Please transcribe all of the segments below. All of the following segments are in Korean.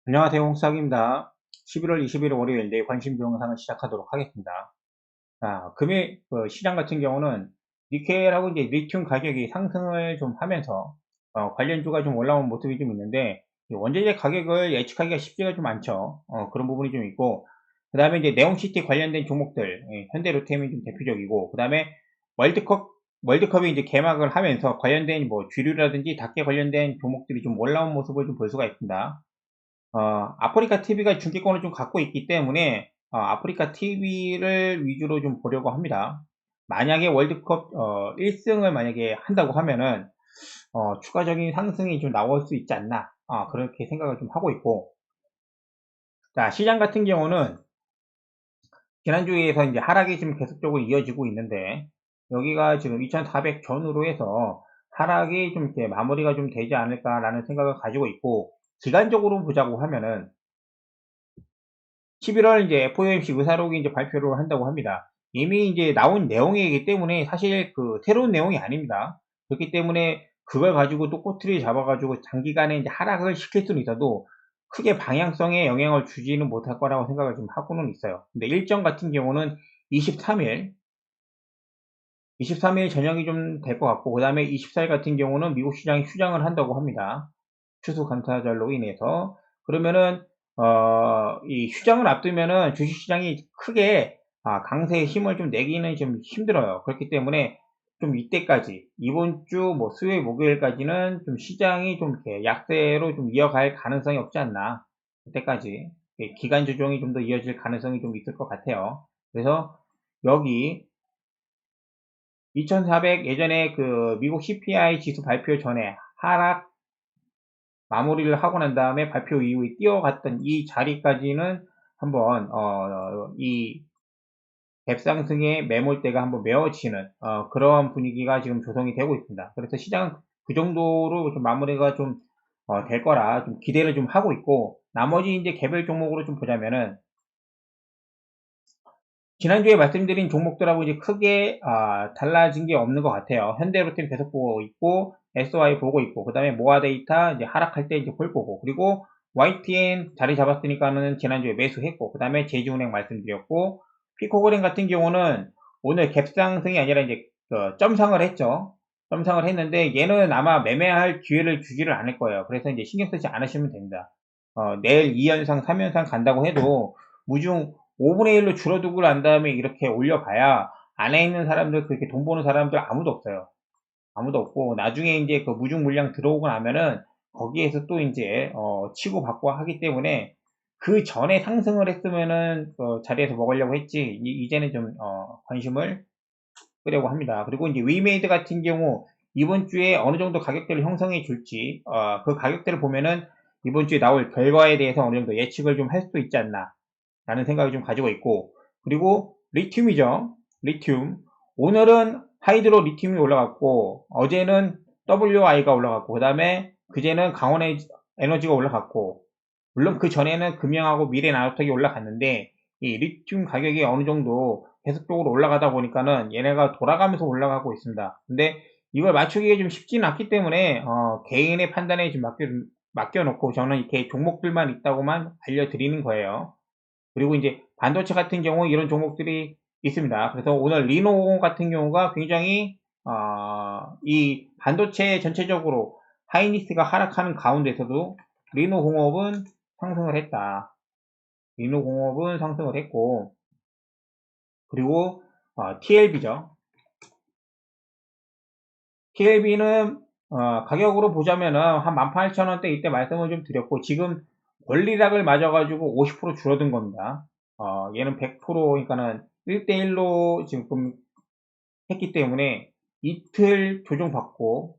안녕하세요, 홍수학입니다. 11월 20일 월요일 내 관심 동영상을 시작하도록 하겠습니다. 금일 시장 같은 경우는 니켈하고 이제 리튬 가격이 상승을 좀 하면서 관련주가 좀 올라온 모습이 좀 있는데, 이 원자재 가격을 예측하기가 쉽지가 좀 않죠. 그런 부분이 좀 있고, 그 다음에 이제 네옴시티 관련된 종목들, 현대로템이 좀 대표적이고, 그 다음에 월드컵이 이제 개막을 하면서 관련된 뭐 주류라든지 닭계 관련된 종목들이 좀 올라온 모습을 좀 볼 수가 있습니다. 아프리카 TV가 중계권을 좀 갖고 있기 때문에 아프리카 TV를 위주로 좀 보려고 합니다. 만약에 월드컵 1승을 만약에 한다고 하면은 추가적인 상승이 좀 나올 수 있지 않나, 그렇게 생각을 좀 하고 있고. 자, 시장 같은 경우는 지난주에서 이제 하락이 지금 계속적으로 이어지고 있는데, 여기가 지금 2400 전후로 해서 하락이 좀 이렇게 마무리가 좀 되지 않을까라는 생각을 가지고 있고, 기간적으로 보자고 하면은 11월 이제 FOMC 의사록이 이제 발표를 한다고 합니다. 이미 이제 나온 내용이기 때문에 사실 그 새로운 내용이 아닙니다. 그렇기 때문에 그걸 가지고 또 꼬투리 잡아가지고 장기간에 이제 하락을 시킬 수는 있어도 크게 방향성에 영향을 주지는 못할 거라고 생각을 좀 하고는 있어요. 근데 일정 같은 경우는 23일, 23일 저녁이 좀 될 것 같고, 그 다음에 24일 같은 경우는 미국 시장이 휴장을 한다고 합니다. 추수감사절로 인해서. 그러면은 이 휴장을 앞두면은 주식시장이 크게 강세의 힘을 좀 내기는 좀 힘들어요. 그렇기 때문에 좀 이때까지 이번 주 뭐 수요일 목요일까지는 좀 시장이 좀 이렇게 약세로 좀 이어갈 가능성이 없지 않나. 그때까지 기간 조정이 좀 더 이어질 가능성이 좀 있을 것 같아요. 그래서 여기 2400 예전에 그 미국 CPI 지수 발표 전에 하락 마무리를 하고 난 다음에 발표 이후에 뛰어갔던 이 자리까지는 한번 이 갭상승의 매물대가 한번 메워지는 그러한 분위기가 지금 조성이 되고 있습니다. 그래서 시장은 그 정도로 좀 마무리가 좀 될 거라 좀 기대를 좀 하고 있고, 나머지 이제 개별 종목으로 좀 보자면은 지난주에 말씀드린 종목들하고 이제 크게 달라진 게 없는 것 같아요. 현대로템 계속 보고 있고, SY 보고 있고, 그 다음에 모아데이터 이제 하락할 때 이제 볼 거고, 그리고 YTN 자리 잡았으니까는 지난주에 매수했고, 그 다음에 제주은행 말씀드렸고, 피코그램 같은 경우는 오늘 갭상승이 아니라 이제 점상을 했죠. 점상을 했는데 얘는 아마 매매할 기회를 주지를 않을 거예요. 그래서 이제 신경 쓰지 않으시면 됩니다. 내일 2연상, 3연상 간다고 해도 무중 5분의 1로 줄어들고 난 다음에 이렇게 올려봐야 안에 있는 사람들, 그렇게 돈 버는 사람들 아무도 없어요. 아무도 없고, 나중에 이제 그 무중 물량 들어오고 나면은 거기에서 또 이제, 치고받고 하기 때문에 그 전에 상승을 했으면은 그 자리에서 먹으려고 했지, 이제는 좀, 관심을 끄려고 합니다. 그리고 이제 위메이드 같은 경우 이번 주에 어느 정도 가격대를 형성해 줄지, 그 가격대를 보면은 이번 주에 나올 결과에 대해서 어느 정도 예측을 좀 할 수도 있지 않나. 라는 생각을 좀 가지고 있고, 그리고 리튬이죠. 리튬. 오늘은 하이드로 리튬이 올라갔고, 어제는 WI가 올라갔고, 그 다음에 그제는 강원 에너지가 올라갔고, 물론 그 전에는 금양하고 미래 나노텍이 올라갔는데, 이 리튬 가격이 어느 정도 계속적으로 올라가다 보니까는 얘네가 돌아가면서 올라가고 있습니다. 근데 이걸 맞추기가 좀 쉽지는 않기 때문에 개인의 판단에 좀 맡겨놓고 저는 이렇게 종목들만 있다고만 알려드리는 거예요. 그리고 이제 반도체 같은 경우 이런 종목들이 있습니다. 그래서 오늘 리노 같은 경우가 굉장히 이 반도체 전체적으로 하이닉스가 하락하는 가운데서도 리노공업은 상승을 했다. 리노공업은 상승을 했고, 그리고 TLB죠. TLB는 가격으로 보자면은 한 18,000원대 이때 말씀을 좀 드렸고, 지금 권리락을 맞아가지고 50% 줄어든 겁니다. 얘는 100%그러니까는 1대1로 지금 했기 때문에 이틀 조정받고,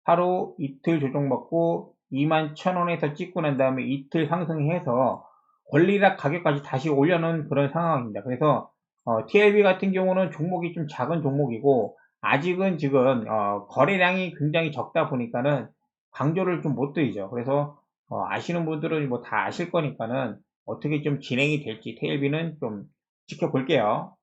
하루 이틀 조정받고 21,000원에서 찍고 난 다음에 이틀 상승해서 권리락 가격까지 다시 올려놓은 그런 상황입니다. 그래서 TLB 같은 경우는 종목이 좀 작은 종목이고, 아직은 지금 거래량이 굉장히 적다 보니까는 강조를 좀 못 드리죠. 그래서 아시는 분들은 뭐 다 아실 거니까는 어떻게 좀 진행이 될지 TLB는 좀 지켜볼게요.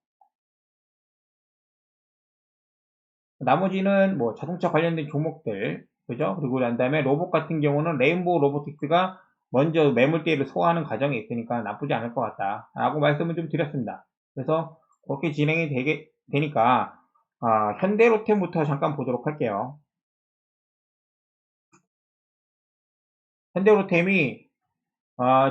나머지는 뭐 자동차 관련된 종목들, 그죠? 그리고 난 다음에 로봇 같은 경우는 레인보우 로보틱스가 먼저 매물대를 소화하는 과정이 있으니까 나쁘지 않을 것 같다 라고 말씀을 좀 드렸습니다. 그래서 그렇게 진행이 되니까 현대로템부터 잠깐 보도록 할게요. 현대로템이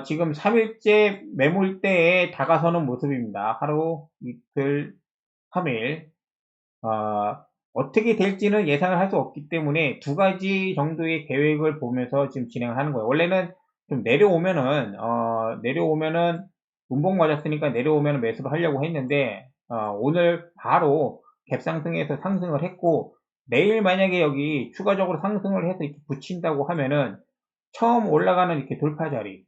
지금 3일째 매물대에 다가서는 모습입니다. 하루, 이틀, 3일. 어떻게 될지는 예상을 할 수 없기 때문에 두 가지 정도의 계획을 보면서 지금 진행을 하는 거예요. 원래는 좀 내려오면은 운봉 맞았으니까 내려오면 매수를 하려고 했는데, 오늘 바로 갭상승해서 상승을 했고, 내일 만약에 여기 추가적으로 상승을 해서 이렇게 붙인다고 하면은 처음 올라가는 이렇게 돌파 자리,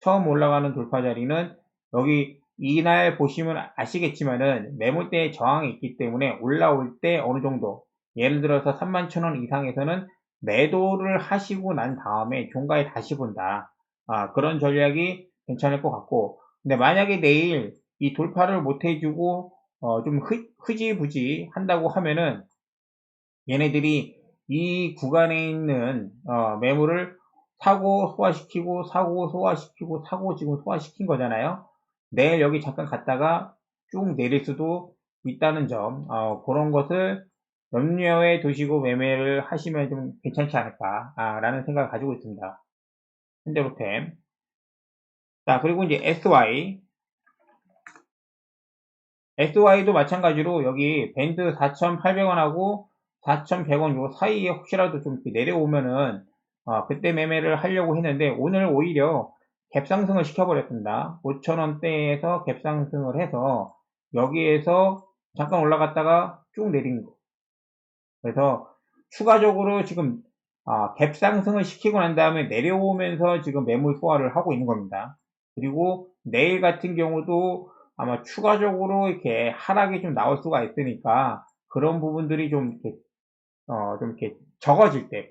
처음 올라가는 돌파 자리는 여기 이날 보시면 아시겠지만은 매물대에 저항이 있기 때문에 올라올 때 어느 정도 예를 들어서 31,000원 이상에서는 매도를 하시고 난 다음에 종가에 다시 본다. 그런 전략이 괜찮을 것 같고, 근데 만약에 내일 이 돌파를 못 해주고 좀 흐지부지 한다고 하면은 얘네들이 이 구간에 있는 매물을 사고 소화시키고 사고 소화시키고 사고 지금 소화시킨 거잖아요. 내일 여기 잠깐 갔다가 쭉 내릴 수도 있다는 점, 그런 것을 염려해 두시고 매매를 하시면 좀 괜찮지 않을까 라는 생각을 가지고 있습니다. 현대로템. 자, 그리고 이제 SY도 마찬가지로 여기 밴드 4,800원하고 4,100원 요 사이에 혹시라도 좀 이렇게 내려오면은 그때 매매를 하려고 했는데 오늘 오히려 갭상승을 시켜버렸습니다. 5,000원대에서 갭상승을 해서 여기에서 잠깐 올라갔다가 쭉 내린 거. 그래서 추가적으로 지금 갭상승을 시키고 난 다음에 내려오면서 지금 매물 소화를 하고 있는 겁니다. 그리고 내일 같은 경우도 아마 추가적으로 이렇게 하락이 좀 나올 수가 있으니까 그런 부분들이 좀 이렇게 적어질 때,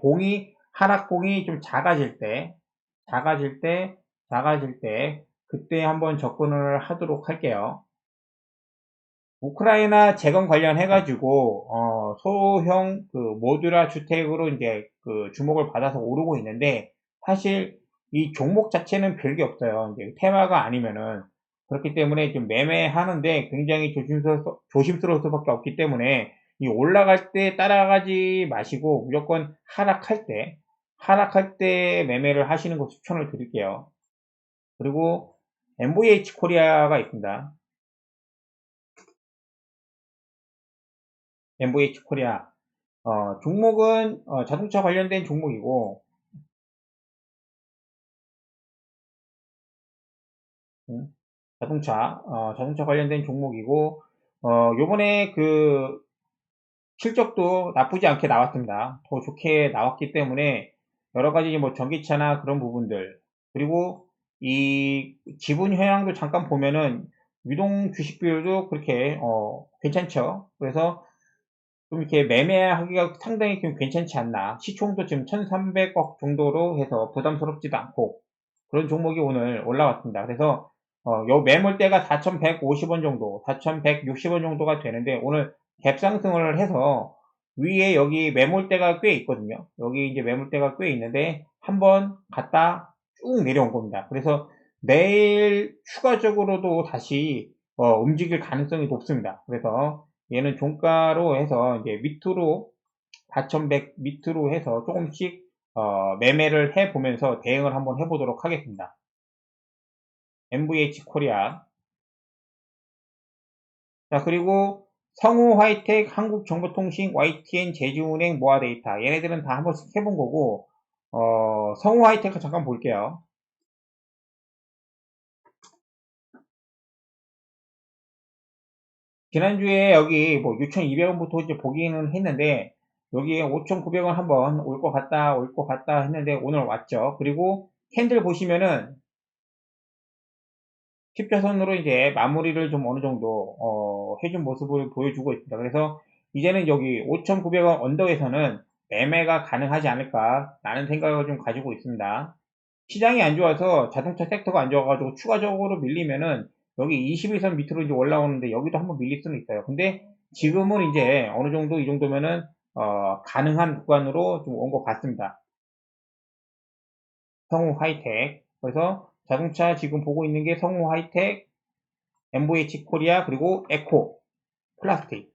하락공이 좀 작아질 때, 그때 한번 접근을 하도록 할게요. 우크라이나 재건 관련해가지고, 소형 그 모듈화 주택으로 이제 그 주목을 받아서 오르고 있는데, 사실 이 종목 자체는 별게 없어요. 이제 테마가 아니면은. 그렇기 때문에 좀 매매하는데 굉장히 조심스러울 수밖에 없기 때문에, 이 올라갈 때 따라가지 마시고, 무조건 하락할 때 매매를 하시는 거 추천을 드릴게요. 그리고 MVH 코리아가 있습니다. MVH 코리아. 종목은 자동차 관련된 종목이고, 음, 자동차 관련된 종목이고, 요번에 그 실적도 나쁘지 않게 나왔습니다. 더 좋게 나왔기 때문에 여러 가지 뭐 전기차나 그런 부분들, 그리고 이 지분 현황도 잠깐 보면은 유동 주식 비율도 그렇게 괜찮죠. 그래서 좀 이렇게 매매하기가 상당히 좀 괜찮지 않나. 시총도 지금 1,300억 정도로 해서 부담스럽지도 않고 그런 종목이 오늘 올라왔습니다. 그래서 요 매물대가 4,150원 정도, 4,160원 정도가 되는데 오늘 갭상승을 해서 위에 여기 매물대가 꽤 있거든요. 여기 이제 매물대가 꽤 있는데 한번 갔다 쭉 내려온 겁니다. 그래서 내일 추가적으로도 다시 움직일 가능성이 높습니다. 그래서 얘는 종가로 해서 이제 밑으로 4,100 밑으로 해서 조금씩 매매를 해 보면서 대응을 한번 해 보도록 하겠습니다. MVH 코리아. 자, 그리고 성우 하이텍, 한국정보통신, YTN, 제주은행, 모아데이터. 얘네들은 다 한 번씩 해본 거고, 성우 하이텍을 잠깐 볼게요. 지난주에 여기 뭐 6,200원부터 이제 보기는 했는데, 여기 5,900원 한번 올 것 같다, 올 것 같다 했는데 오늘 왔죠. 그리고 캔들 보시면은 십자선으로 이제 마무리를 좀 어느 정도 해준 모습을 보여주고 있습니다. 그래서 이제는 여기 5,900원 언더에서는 매매가 가능하지 않을까 라는 생각을 좀 가지고 있습니다. 시장이 안 좋아서 자동차 섹터가 안 좋아가지고 추가적으로 밀리면은 여기 21선 밑으로 이제 올라오는데 여기도 한번 밀릴 수는 있어요. 근데 지금은 이제 어느 정도 이 정도면은 가능한 구간으로 좀 온 것 같습니다. 성우 하이텍. 그래서 자동차 지금 보고 있는 게 성우 하이텍, MVH 코리아, 그리고 에코 플라스틱.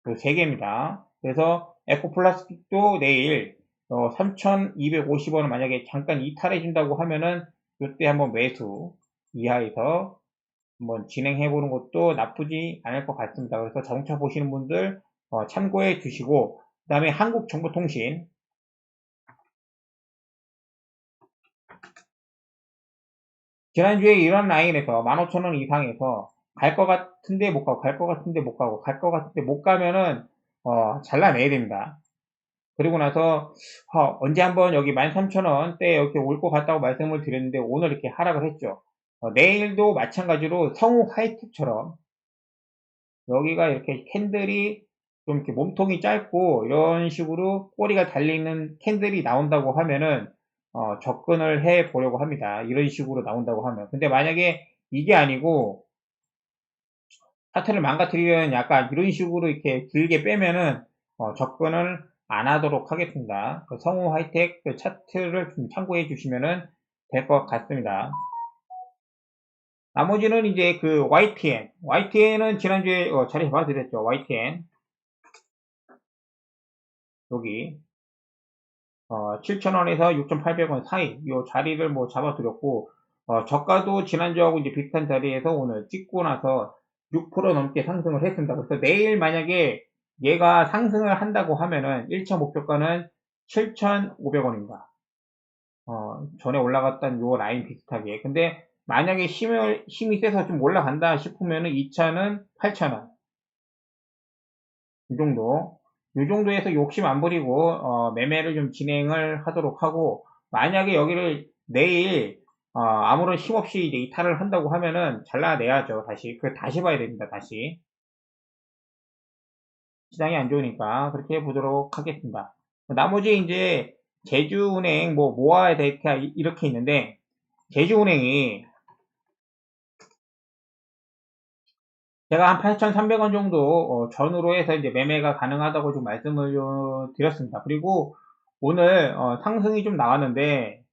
요 3개입니다. 그래서 에코 플라스틱도 내일 3,250원을 만약에 잠깐 이탈해 준다고 하면은 이때 한번 매수 이하에서 한번 진행해 보는 것도 나쁘지 않을 것 같습니다. 그래서 자동차 보시는 분들 참고해 주시고, 그 다음에 한국정보통신. 지난주에 이런 라인에서 15,000원 이상에서 갈 것 같은데 못 가고, 갈 것 같은데 못 가고, 갈 것 같은데 못 가면은 잘라내야 됩니다. 그리고 나서 언제 한번 여기 13,000원대 이렇게 올 것 같다고 말씀을 드렸는데 오늘 이렇게 하락을 했죠. 내일도 마찬가지로 성우 하이텍처럼 여기가 이렇게 캔들이 좀 이렇게 몸통이 짧고 이런 식으로 꼬리가 달려있는 캔들이 나온다고 하면은 접근을 해 보려고 합니다. 이런 식으로 나온다고 하면. 근데 만약에 이게 아니고 차트를 망가뜨리는 약간 이런 식으로 이렇게 길게 빼면은 접근을 안 하도록 하겠습니다. 그 성우 하이텍 그 차트를 좀 참고해 주시면은 될 것 같습니다. 나머지는 이제 그 YTN은 지난주에 자리 잡아드렸죠. YTN 여기 7,000원에서 6,800원 사이 이 자리를 뭐 잡아드렸고, 저가도 지난주하고 이제 비슷한 자리에서 오늘 찍고 나서 6% 넘게 상승을 했습니다. 그래서 내일 만약에 얘가 상승을 한다고 하면은 1차 목표가는 7,500원입니다. 전에 올라갔던 요 라인 비슷하게. 근데 만약에 힘이 세서 좀 올라간다 싶으면은 2차는 8,000원. 이 정도. 이 정도에서 욕심 안 부리고, 매매를 좀 진행을 하도록 하고, 만약에 여기를 내일, 아무런 힘 없이 이제 이탈을 한다고 하면은 잘라내야죠, 다시. 다시 봐야 됩니다, 다시. 시장이 안 좋으니까 그렇게 해보도록 하겠습니다. 나머지 이제 제주은행, 뭐, 모아야 데이터 이렇게 있는데, 제주은행이 제가 한 8,300원 정도 전후로 해서 이제 매매가 가능하다고 좀 말씀을 드렸습니다. 그리고 오늘 상승이 좀 나왔는데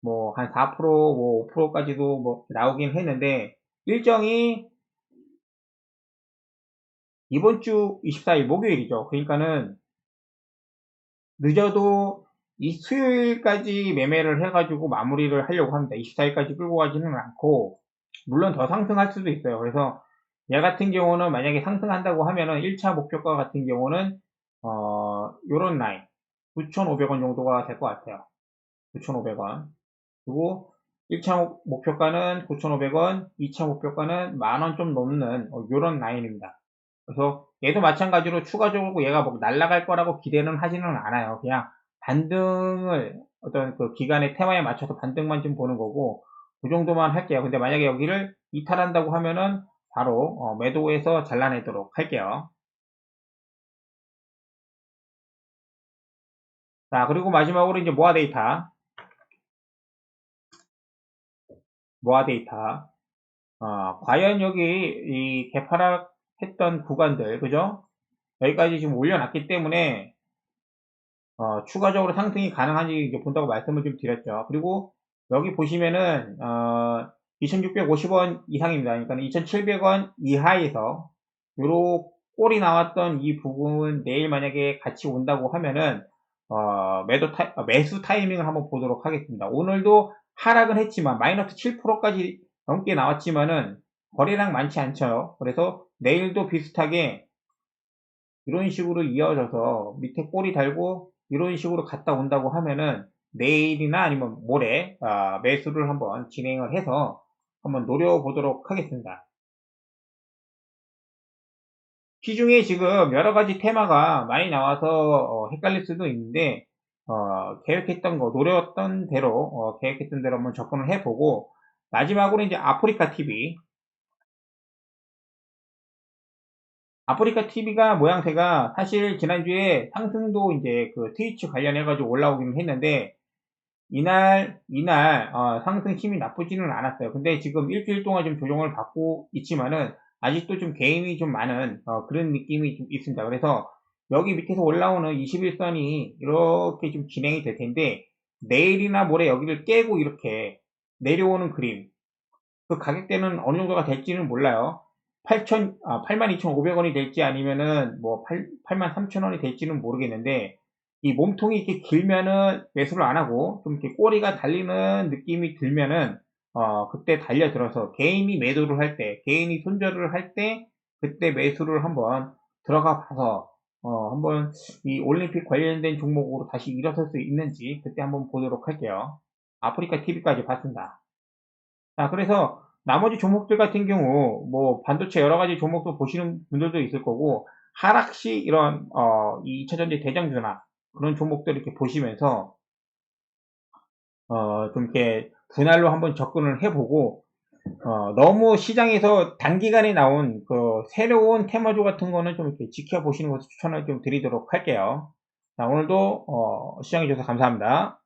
뭐 한 4%, 뭐 5%까지도 뭐 나오긴 했는데 일정이 이번 주 24일 목요일이죠. 그러니까는 늦어도 이 수요일까지 매매를 해가지고 마무리를 하려고 합니다. 24일까지 끌고 가지는 않고 물론 더 상승할 수도 있어요. 그래서 얘 같은 경우는 만약에 상승한다고 하면은 1차 목표가 같은 경우는 요런 라인 9,500원 정도가 될 것 같아요. 9,500원. 그리고 1차 목표가는 9,500원, 2차 목표가는 10,000원 좀 넘는 요런 라인입니다. 그래서 얘도 마찬가지로 추가적으로 얘가 뭐 날아갈 거라고 기대는 하지는 않아요. 그냥 반등을 어떤 그 기간의 테마에 맞춰서 반등만 좀 보는 거고 그 정도만 할게요. 근데 만약에 여기를 이탈한다고 하면은 바로 매도해서 잘라내도록 할게요. 자, 그리고 마지막으로 이제 모아 데이터. 모아 데이터. 과연 여기 이 개파락했던 구간들, 그죠? 여기까지 지금 올려놨기 때문에 추가적으로 상승이 가능한지 이제 본다고 말씀을 좀 드렸죠. 그리고 여기 보시면은 2,650원 이상입니다. 그러니까 2,700원 이하에서 요로 꼴이 나왔던 이 부분 내일 만약에 같이 온다고 하면은 매수 타이밍을 한번 보도록 하겠습니다. 오늘도 하락은 했지만 마이너스 7%까지 넘게 나왔지만은 거래량 많지 않죠. 그래서 내일도 비슷하게 이런 식으로 이어져서 밑에 꼬리 달고 이런 식으로 갔다 온다고 하면은 내일이나 아니면 모레 매수를 한번 진행을 해서 한번 노려보도록 하겠습니다. 시중에 지금 여러 가지 테마가 많이 나와서 헷갈릴 수도 있는데 계획했던 거 노렸던 대로 계획했던 대로 한번 접근을 해보고 마지막으로 이제 아프리카 TV TV가 모양새가 사실 지난주에 상승도 이제 그 트위치 관련해가지고 올라오기는 했는데 이날 상승 힘이 나쁘지는 않았어요. 근데 지금 일주일 동안 좀 조정을 받고 있지만은 아직도 좀 개인이 좀 많은 그런 느낌이 좀 있습니다. 그래서 여기 밑에서 올라오는 21선이 이렇게 좀 진행이 될 텐데 내일이나 모레 여기를 깨고 이렇게 내려오는 그림, 그 가격대는 어느 정도가 될지는 몰라요. 82,500원이 될지 아니면은 뭐 83,000원이 될지는 모르겠는데, 이 몸통이 이렇게 길면은 매수를 안 하고 좀 이렇게 꼬리가 달리는 느낌이 들면은 그때 달려들어서 개인이 매도를 할 때, 개인이 손절을 할 때 그때 매수를 한번 들어가 봐서 한번 이 올림픽 관련된 종목으로 다시 일어설 수 있는지 그때 한번 보도록 할게요. 아프리카 TV까지 봤습니다. 자, 그래서 나머지 종목들 같은 경우, 뭐, 반도체 여러 가지 종목도 보시는 분들도 있을 거고, 하락시 이런, 이 2차 전지 대장주나 그런 종목들 이렇게 보시면서, 좀 이렇게 분할로 한번 접근을 해보고, 너무 시장에서 단기간에 나온 그 새로운 테마주 같은 거는 좀 이렇게 지켜보시는 것을 추천을 좀 드리도록 할게요. 자, 오늘도, 시청해주셔서 감사합니다.